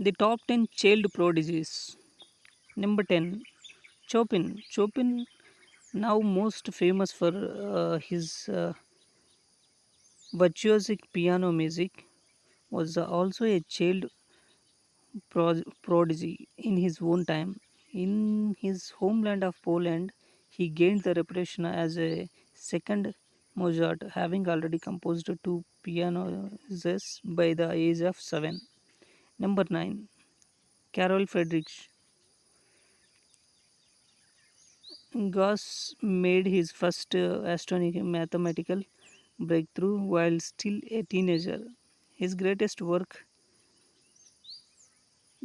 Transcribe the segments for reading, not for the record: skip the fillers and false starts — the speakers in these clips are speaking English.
The top 10 child prodigies. Number 10, Chopin. Chopin, now most famous for his virtuosic piano music, was also a child prodigy in his own time. In his homeland of Poland, he gained the reputation as a second Mozart, having already composed two pianos by the age of 7. Number 9, Carol Friedrich. Gauss made his first astronomical mathematical breakthrough while still a teenager. His greatest work,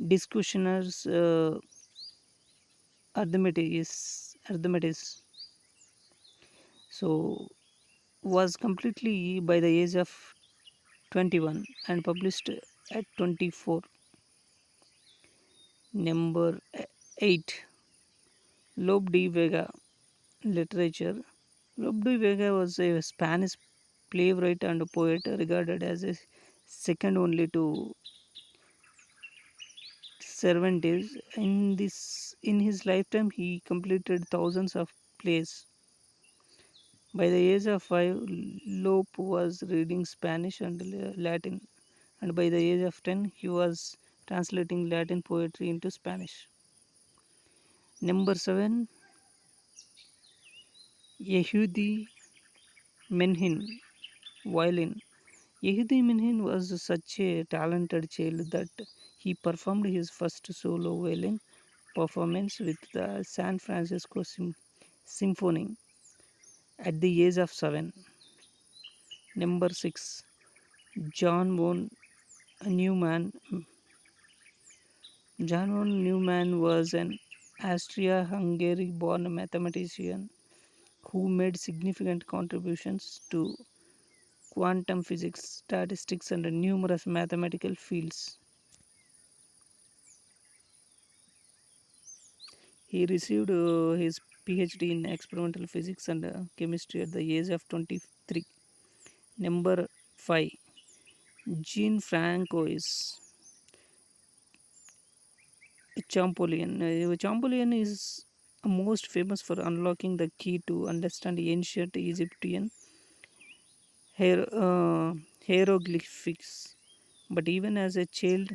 Discussioners Arithmetis, so was completely by the age of 21 and published at 24. Number 8, Lope de Vega. Literature. Lope de Vega was a Spanish playwright and poet regarded as a second only to Cervantes. In his lifetime, he completed thousands of plays. By the age of 5, Lope was reading Spanish and Latin, and by the age of 10, he was translating Latin poetry into Spanish. Number 7, Yehudi Menhin, violin. Yehudi Menhin was such a talented child that he performed his first solo violin performance with the San Francisco Symphony at the age of 7. Number 6, John von Neumann. John von Neumann was an Austria-Hungary born mathematician who made significant contributions to quantum physics, statistics, and numerous mathematical fields. He received his PhD in experimental physics and chemistry at the age of 23. Number 5, Jean Francois Champollion. Champollion is most famous for unlocking the key to understand ancient Egyptian hier- uh, hieroglyphics. But even as a child,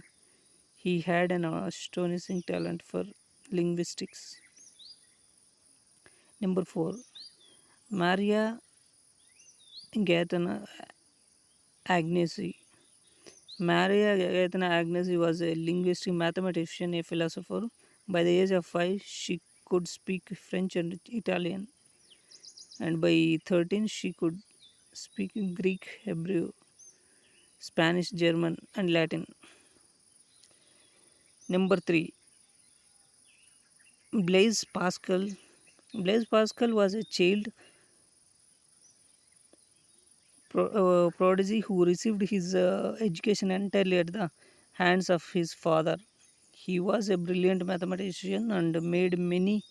he had an astonishing talent for linguistics. Number 4, Maria Gaetana Agnesi. Maria Gaetana Agnesi was a linguistic mathematician, a philosopher. By the age of 5, she could speak French and Italian, and by 13, she could speak Greek, Hebrew, Spanish, German, and Latin. Number 3, Blaise Pascal. Blaise Pascal was a child prodigy who received his education entirely at the hands of his father. He was a brilliant mathematician and made many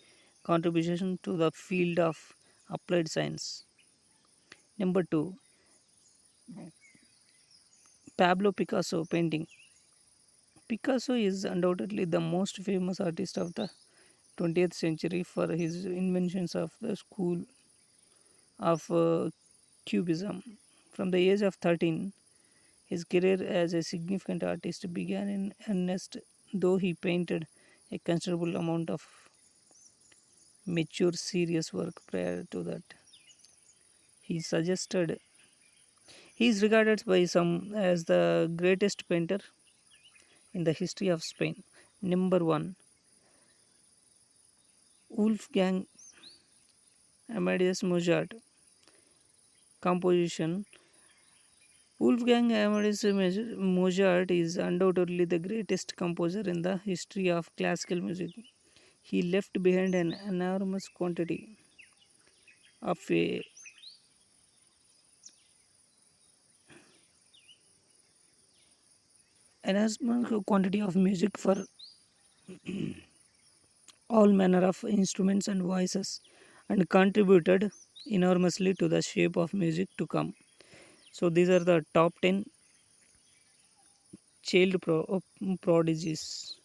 contributions to the field of applied science. Number 2, Pablo Picasso painting. Picasso is undoubtedly the most famous artist of the 20th century for his inventions of the school of Cubism. From the age of 13, his career as a significant artist began in earnest, though he painted a considerable amount of mature, serious work prior to that. He suggested he is regarded by some as the greatest painter in the history of Spain. Number 1, Wolfgang Amadeus Mozart composition. Wolfgang Amadeus Mozart is undoubtedly the greatest composer in the history of classical music. He left behind an enormous quantity of a enormous quantity of music for all manner of instruments and voices, and contributed enormously to the shape of music to come. So these are the top 10 Child Prodigies.